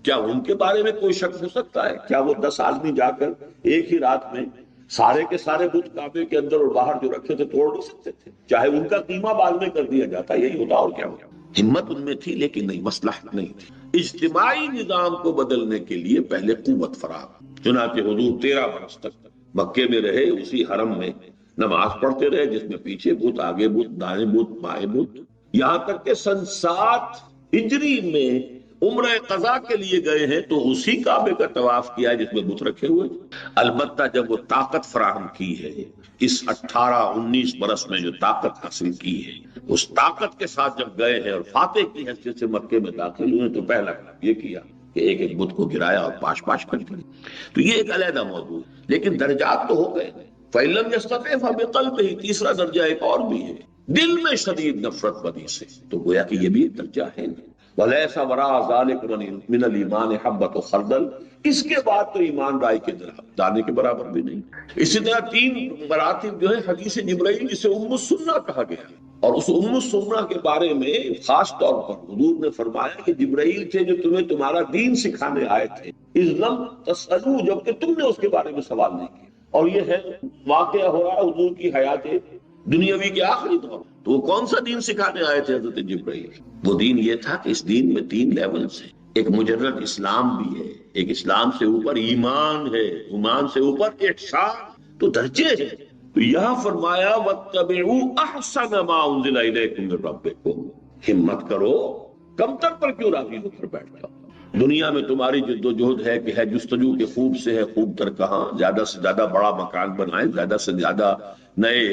کیا ان کے بارے میں کوئی شک ہو سکتا ہے؟ کیا وہ 10 آدمی جا کر ایک ہی رات میں سارے کے سارے بت کعبے کے اندر اور باہر جو رکھے تھے توڑ نہیں سکتے تھے؟ چاہے ان کا قیمہ بعد میں کر دیا جاتا، یہی ہوتا، اور کیا ہوتا۔ ہمت ان میں تھی لیکن نہیں، مصلحت نہیں تھی۔ اجتماعی نظام کو بدلنے کے لیے پہلے قوت فراہم۔ چنانچہ حضور 13 برس تک مکے میں رہے، اسی حرم میں نماز پڑھتے رہے، جس میں پیچھے بت، آگے بت، دائیں بت، بائیں بت، یہاں تک کہ سن 7 ہجری میں عمرہ قضا کے لیے گئے ہیں تو اسی کعبے کا طواف کیا ہے جس میں بت رکھے ہوئے۔ البتہ جب وہ طاقت فراہم کی ہے، اس 18-19 برس میں جو طاقت حاصل کی ہے، اس طاقت کے ساتھ جب گئے ہیں اور فاتح کی حیثیت سے مکے میں داخل ہوئے تو پہلا کام یہ کیا کہ ایک ایک بت کو گرایا اور پاش پاش کر دیا۔ تو یہ ایک علیحدہ موضوع ہے، لیکن درجات تو ہو گئے۔ فَإِن لَمْ يَسْتَطِعْ فَبِقَلْبِهِ، تیسرا درجہ ایک اور بھی ہے، دل میں شدید نفرت بدی سے، تو گویا کہ یہ بھی ایک درجہ ہے۔ وَلَيْسَ وَرَاءَ ذَلِكَ مِنَ الْإِيمَانِ حَبَّةُ خَرْدَلٍ، اس کے بعد تو ایمان رائی کے دانے کے برابر بھی نہیں۔ اسی طرح 3 مراتب جو ہے حدیث جبرائیل، جسے ام السنہ کہا گیا، اور اس ام السنہ کے بارے میں خاص طور پر حضور نے فرمایا کہ جبرائیل تھے جو تمہیں تمہارا دین سکھانے آئے تھے، اذ لم تسألوا، جبکہ تم نے اس کے بارے میں سوال نہیں کیا۔ اور یہ ہے واقعہ ہو رہا ہے حضور کی حیات دنیاوی کے آخری دور۔ تو وہ کون سا دین سکھانے آئے تھے حضرت جبرائیل؟ وہ دین یہ تھا کہ اس دین میں 3 لیولز ہیں، ایک مجرد اسلام بھی ہے، ایک اسلام سے اوپر ایمان ہے، ایمان سے اوپر احسان، تو درجے ہیں۔ تو یہاں فرمایا وَاتَّبِعُوا أَحْسَنَ مَا أُنزِلَ إِلَيْكُم مِّن رَّبِّكُم، ہمت کرو، کمتر پر کیوں راضی ہو کر بیٹھ جاؤ؟ دنیا میں تمہاری جد و جہد ہے کہ ہے جستجو کے خوب سے ہے خوب تر کہاں، زیادہ سے زیادہ بڑا مکان بنائیں، زیادہ سے زیادہ نئے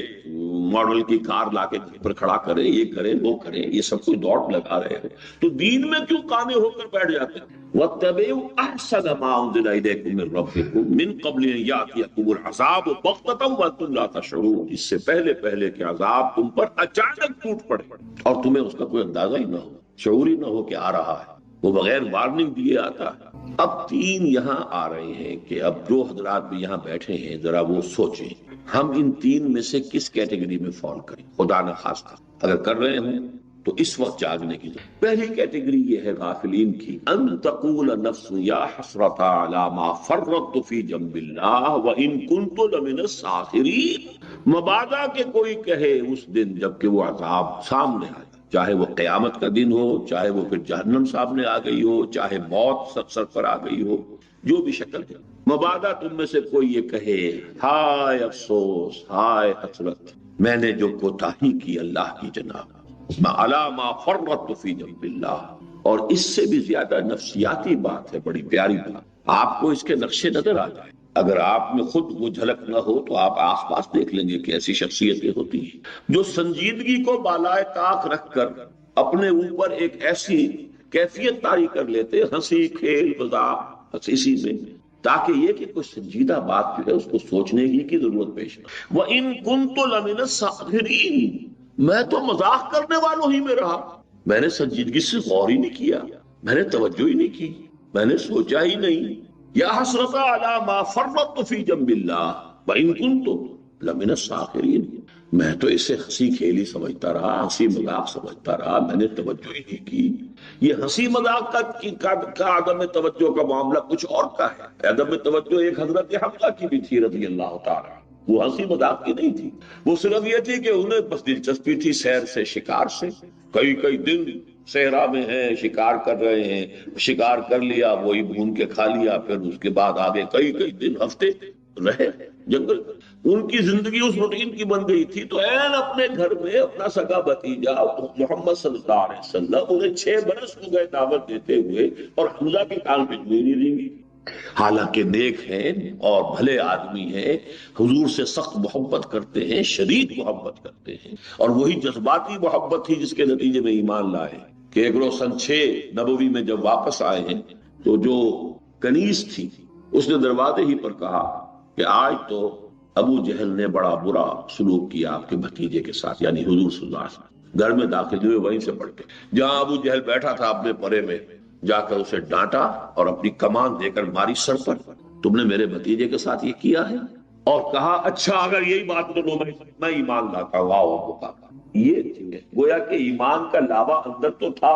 ماڈل کی کار لا کے گھر پر کھڑا کریں، یہ کریں وہ کریں، یہ سب کچھ دوڑ لگا رہے ہیں، تو دین میں کیوں قانے ہو کر بیٹھ جاتے ہیں؟ وَاتَّبِعُوا أَحْسَنَ مَا أُنزِلَ إِلَيْكُم مِّن رَّبِّكُم مِّن قَبْلِ أَن يَأْتِيَكُمُ الْعَذَابُ بَغْتَةً وَأَنتُمْ لَا تَشْعُرُونَ، اس سے پہلے کہ عذاب تم پر اچانک ٹوٹ پڑے اور تمہیں اس کا کوئی اندازہ ہی نہ ہو، شعور ہی نہ ہو کہ آ رہا ہے، وہ بغیر وارننگ دیے آتا ہے۔ اب 3 یہاں آ رہے ہیں کہ اب جو حضرات بھی یہاں بیٹھے ہیں ذرا وہ سوچیں ہم ان 3 میں سے کس کیٹیگری میں فال کریں۔ خدا نہ خواستہ اگر کر رہے ہوں تو اس وقت جاگنے کی ضرورت۔ پہلی کیٹیگری یہ ہے غافلین کی، ان تقول نفس یا حسرۃ علی ما فرطت فی جنب اللہ وان کنت لمن الساخرین، مبادا کہ کوئی کہے اس دن جب کہ وہ عذاب سامنے آئے، چاہے وہ قیامت کا دن ہو، چاہے وہ پھر جہنم سامنے آ گئی ہو، چاہے موت سر پر آ گئی ہو، جو بھی شکل ہے، مبادا تم میں سے کوئی یہ کہے ہائے افسوس، ہائے حسرت، میں نے جو کوتاہی کی اللہ کی جناب، علی ما فرطت فی جنب اللہ۔ اور اس سے بھی زیادہ نفسیاتی بات ہے، بڑی پیاری بات، آپ کو اس کے نقشے نظر آ جائے، اگر آپ میں خود وہ جھلک نہ ہو تو آپ آس پاس دیکھ لیں گے کہ ایسی شخصیتیں ہوتی ہیں جو سنجیدگی کو بالائے طاق رکھ کر اپنے اوپر ایک ایسی کیفیت طاری کر لیتے، ہنسی کھیل مذاق اسی میں، تاکہ یہ کہ کچھ سنجیدہ بات جو ہے اس کو سوچنے کی ضرورت پیش ہے۔ وَإِن كُنتُ لَمِنَ السَّاخِرِينَ، میں تو مذاق کرنے والوں ہی میں رہا، میں نے سنجیدگی سے غور ہی نہیں کیا، میں نے توجہ ہی نہیں کی، میں نے سوچا ہی نہیں۔ یا حسرۃ علی ما فرطت فی جنب اللہ وان کنت لمن الساخرین، میں تو اسے ہنسی کھیلی سمجھتا رہا، ہنسی مذاق سمجھتا رہا، میں نے توجہ ہی نہیں کی۔ یہ ہنسی مذاق کا عدم توجہ کا معاملہ کچھ اور کا ہے۔ عدم توجہ ایک حضرت حمزہ کی بھی تھی رضی اللہ تعالی، وہ ہنسی مذاق کی نہیں تھی، وہ صرف یہ تھی کہ انہیں بس دلچسپی تھی سیر سے، شکار سے، کئی دن صحرا میں ہیں، شکار کر رہے ہیں، شکار کر لیا وہی بھون کے کھا لیا، پھر اس کے بعد آگے کئی دن ہفتے رہے جنگل۔ ان کی زندگی اس روٹین کی بن گئی تھی، تو این اپنے گھر میں اپنا سگا بھتیجا محمد صلی اللہ علیہ وسلم انہیں 6 برس ہو گئے دعوت دیتے ہوئے، اور حمزہ کی ٹانگ پہ جوئی نہیں دیں گی، حالانکہ نیک ہیں اور بھلے آدمی ہیں، حضور سے سخت محبت کرتے ہیں، شدید محبت کرتے ہیں، اور وہی جذباتی محبت تھی جس کے نتیجے میں ایمان لائے۔ کہ ایک روز سن 6 نبوی میں جب واپس آئے ہیں تو جو کنیز تھی اس نے دروازے ہی پر کہا کہ آج تو ابو جہل نے بڑا برا سلوک کیا آپ کے بھتیجے کے ساتھ، یعنی حضور صلی اللہ علیہ وسلم۔ گھر میں داخل ہوئے وہیں سے پڑھ کے جہاں ابو جہل بیٹھا تھا اپنے پرے میں، جا کر اسے ڈانٹا اور اپنی کمان دے کر ماری سر پر، تم نے میرے بھتیجے کے ساتھ یہ کیا ہے؟ اور کہا اچھا اگر یہی بات تو میں ایمان لاتا ہوں۔ واہ، یہ چیز ہے گویا کہ ایمان کا لاوا اندر تو تھا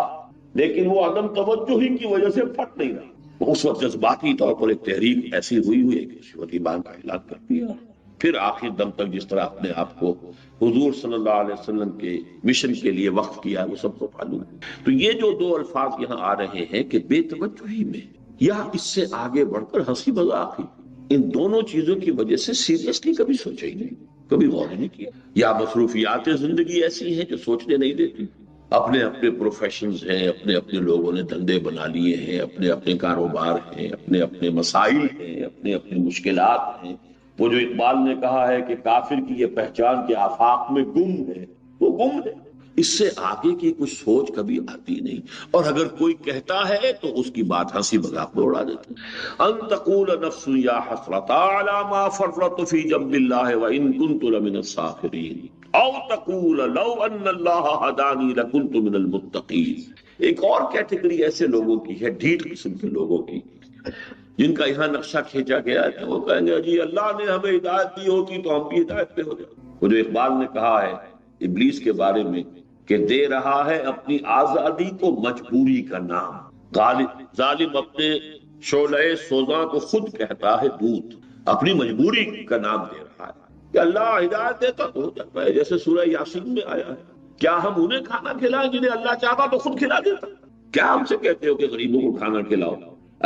لیکن وہ عدم توجہ ہی کی وجہ سے پھٹ نہیں رہا۔ اس وقت جذباتی طور پر ایک تحریک ایسی ہوئی ہے کہ اس وقت ایمان کا اعلان کر دیا، پھر آخر دم تک جس طرح اپنے آپ کو حضور صلی اللہ علیہ وسلم کے مشن کے لیے وقف کیا وہ سب کو معلوم ہے۔ تو یہ جو دو الفاظ یہاں آ رہے ہیں کہ بے توجہی میں یا اس سے آگے بڑھ کر ہنسی مذاق ہی، ان دونوں چیزوں کی وجہ سے سیریسلی کبھی سوچا ہی نہیں، کبھی غور نہیں کیا، یا مصروفیات زندگی ایسی ہیں جو سوچنے نہیں دیتی۔ اپنے اپنے پروفیشنز ہیں، اپنے اپنے لوگوں نے دھندے بنا لیے ہیں، اپنے اپنے کاروبار ہیں، اپنے اپنے مسائل ہیں، اپنے اپنے مشکلات ہیں۔ وہ جو اقبال نے کہا ہے کہ کافر کی یہ پہچان کے آفاق میں گم ہے، وہ گم ہے، اس سے آگے کی کچھ سوچ کبھی آتی نہیں، اور اگر کوئی کہتا ہے تو اس کی بات ہنسی مذاق میں اڑا دیتے ہیں۔ ان تقول نفس یا حسرۃ علی ما فرطت فی جنب اللہ وان کنت لمن الساخرین او تقول لو ان اللہ ہدانی لکنت من المتقین۔ ایک اور کیٹیگری ایسے لوگوں کی ہے، ڈھیٹ قسم کے لوگوں کی، جن کا یہاں نقشہ کھینچا گیا ہے، وہ کہیں گے جی اللہ نے ہمیں ہدایت دی ہوتی تو ہم بھی ہدایت پہ ہو جائیں۔ وہ جو اقبال نے کہا ہے ابلیس کے بارے میں کہ دے رہا ہے اپنی آزادی کو مجبوری کا نام، ظالم اپنے شعلہ سوزاں کو خود کہتا ہے دودھ، اپنی مجبوری کا نام دے رہا ہے کہ اللہ ہدایت دیتا تو ہو جاتا ہے، جیسے سورہ یاسین میں آیا ہے۔ کیا ہم انہیں کھانا کھلائیں جنہیں اللہ چاہتا تو خود کھلا دیتا؟ کیا ہم سے کہتے ہو کہ غریبوں کو کھانا کھلاؤ؟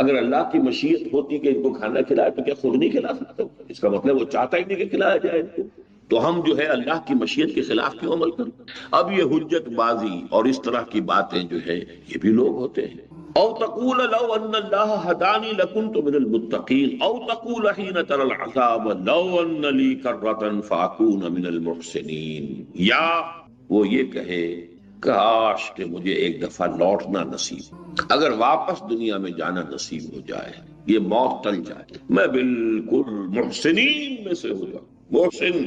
اگر اللہ کی مشیت ہوتی کہ ان کو کھانا کھلائے تو کیا خود نہیں کھلا سکتا؟ اس کا مطلب وہ چاہتا ہی نہیں کہ کھلایا جائے ان کو، تو ہم جو ہے اللہ کی مشیت کے خلاف کیوں عمل کریں؟ اب یہ حجت بازی اور اس طرح کی باتیں جو ہے یہ بھی لوگ ہوتے ہیں۔ او تقول لو ان اللہ ہدانی لکنت من المتقین او تقول حین تری العذاب لو ان لی کرۃ فاکون من المحسنین، یا وہ یہ کہے کاش کہ مجھے ایک دفعہ لوٹنا نصیب، اگر واپس دنیا میں جانا نصیب ہو جائے، یہ موت ٹل جائے، میں بالکل محسنین میں سے ہو جاؤں۔ محسن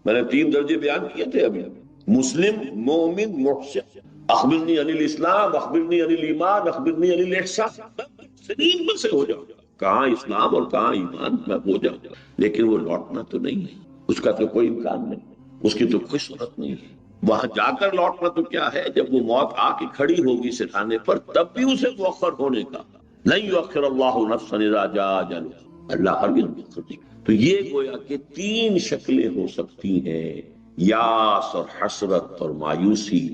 میں نے 3 درجے بیان کیے تھے ابھی، مسلم، مومن، محسن۔ اخبرنی عن الاسلام، اخبرنی عن الایمان، اخبرنی عن الاحسان، میں محسنین میں سے ہو جاؤں۔ کہاں اسلام اور کہاں ایمان، میں ہو جاؤں، لیکن وہ لوٹنا تو نہیں ہے، اس کا تو کوئی امکان نہیں، اس کی تو کوئی صورت نہیں ہے۔ وہاں جا کر لوٹنا تو کیا ہے، جب وہ موت آ کے کھڑی ہوگی سرحانے پر تب بھی اسے مؤخر ہونے کا، لن یؤخر اللہ نفسا اذا جاء اجلها، اللہ ہرگز مؤخر نہیں۔ تو یہ گویا کہ 3 شکلیں ہو سکتی ہیں، یاس اور حسرت اور مایوسی،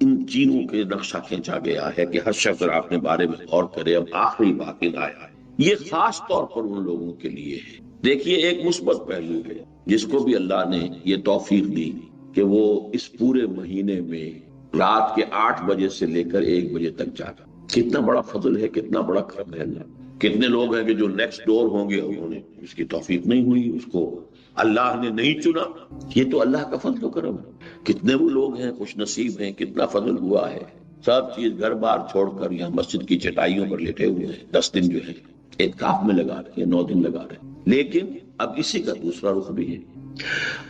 ان چیزوں کے نقشہ کھینچا گیا ہے کہ ہر شخص اپنے بارے میں غور کرے۔ اب آخری باقی آیا ہے، یہ خاص طور پر ان لوگوں کے لیے ہے۔ دیکھیے ایک مثبت پہلو ہے جس کو بھی اللہ نے یہ توفیق دی کہ وہ اس پورے مہینے میں رات کے 8 بجے سے لے کر 1 بجے تک جاگا۔ کتنا بڑا فضل ہے، کتنا بڑا کرم ہے اللہ۔ کتنے لوگ ہیں کہ جو نیکسٹ ڈور ہوں گے انہوں نے اس کی توفیق نہیں ہوئی، اس کو اللہ نے نہیں چنا، یہ تو اللہ کا فضل و کرم ہے۔ کتنے وہ لوگ ہیں خوش نصیب ہیں، کتنا فضل ہوا ہے، سب چیز گھر بار چھوڑ کر یہاں مسجد کی چٹائیوں پر لیٹے ہوئے ہیں، 10 دن جو ہے اعتکاف میں لگا رہے ہیں، 9 دن لگا رہے ہیں۔ لیکن اب اسی کا دوسرا رخ بھی ہے،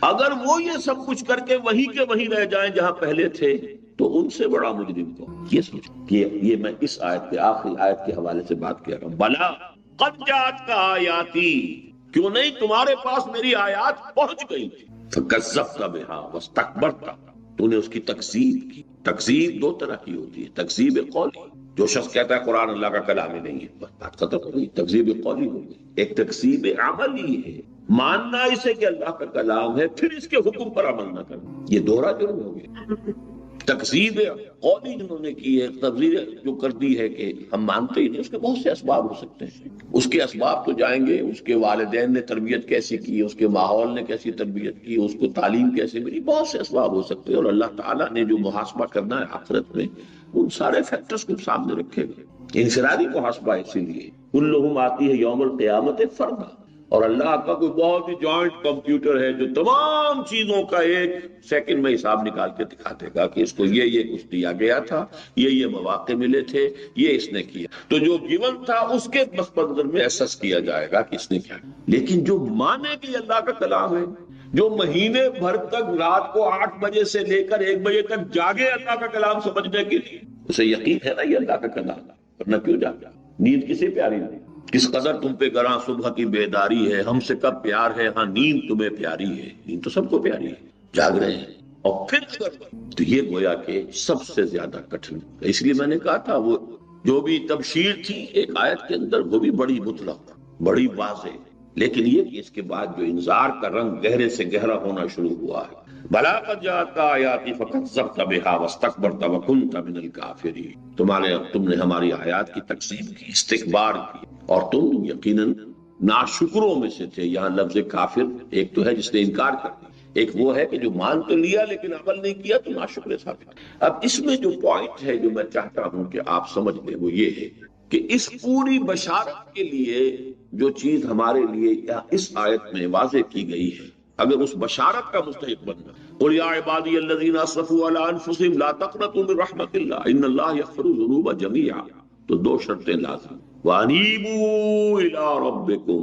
اگر وہ یہ سب کچھ کر کے وہیں کے وہیں رہ جائیں جہاں پہلے تھے تو ان سے بڑا مجرم کو یہ سوچ کہ یہ میں اس آیت کے آخری آیت کے حوالے سے بات کر رہا ہوں، بلا قد جاءتک آیاتی، کیوں نہیں تمہارے پاس میری آیات پہنچ گئی تھی، فکذبت بها واستکبرت، تو نے اس کی تکذیب کی۔ تکذیب 2 طرح کی ہوتی ہے، تکذیب قولی، جو شخص کہتا ہے قرآن اللہ کا کلام ہی نہیں ہے، بس بات ختم ہو گئی، تکذیب قولی ہو گئی۔ ایک تکذیب عملی ہے، ماننا اسے کہ اللہ کا کلام ہے پھر اس کے حکم پر عمل نہ کرنا، یہ دوہرا جرم ہو گیا۔ تکذیب قولی جنہوں نے کی ہے، تکذیب جو کر دی ہے کہ ہم مانتے ہی نہیں، اس کے بہت سے اسباب ہو سکتے ہیں، اس کے اسباب تو جائیں گے، اس کے والدین نے تربیت کیسی کی، اس کے ماحول نے کیسی تربیت کی، اس کو تعلیم کیسے ملی، بہت سے اسباب ہو سکتے ہیں، اور اللہ تعالیٰ نے جو محاسبہ کرنا ہے آخرت میں ان سارے فیکٹرز کو سامنے رکھے گا۔ انفرادی محاسبہ اسی لیے کلہم آتی ہے یوم القیامت فردا، اور اللہ کا کوئی بہت ہی جوائنٹ کمپیوٹر ہے جو تمام چیزوں کا ایک سیکنڈ میں حساب نکال کے دکھا دے گا کہ اس کو یہ کچھ دیا گیا تھا، یہ مواقع ملے تھے، یہ اس نے کیا، تو جو گیون تھا اس کے پس منظر میں ایسس کیا جائے گا کہ اس نے کیا۔ لیکن جو مانے کہ اللہ کا کلام ہے، جو مہینے بھر تک رات کو 8 بجے سے لے کر 1 بجے تک جاگے اللہ کا کلام سمجھنے کے لیے، اسے یقین ہے نا یہ اللہ کا کلام، ورنہ کیوں جاگا؟ نیند کسے پیاری نہیں؟ کس قدر تم پہ گراں صبح کی بیداری ہے، ہم سے کب پیار ہے، ہاں نیند تمہیں پیاری ہے، نیند تو سب کو پیاری ہے، جاگ رہے ہیں اور پھر تو یہ گویا کہ سب سے زیادہ کٹھن ہے۔ اس لیے میں نے کہا تھا وہ جو بھی تبشیر تھی ایک آیت کے اندر وہ بھی بڑی مطلق، بڑی واضح، لیکن یہ کہ اس کے بعد جو انذار کا رنگ گہرے سے گہرا ہونا شروع ہوا ہے، بلا قد جاءتک آیاتی فکذبت بها واستکبرت وکنت من الکافرین، تم نے ہماری آیات کی تکذیب کی، استکبار کی، اور تم یقیناً ناشکروں میں سے تھے۔ یہاں لفظ کافر ایک تو ہے جس نے انکار کر دیا، ایک وہ ہے کہ جو مان تو لیا لیکن عمل نہیں کیا تو ناشکر ثابت۔ اب اس میں جو پوائنٹ ہے جو میں چاہتا ہوں کہ آپ سمجھ لیں وہ یہ ہے کہ اس پوری بشارت کے لیے جو چیز ہمارے لیے اس آیت میں واضح کی گئی ہے، اگر اس بشارت کا مستحق بننا، قل یا عبادی الذین اسرفوا علی انفسہم لا تقنطوا من رحمت اللہ ان اللہ یغفر الذنوب جميعا، تو 2 شرطیں لازم، وانیبوا الی ربکم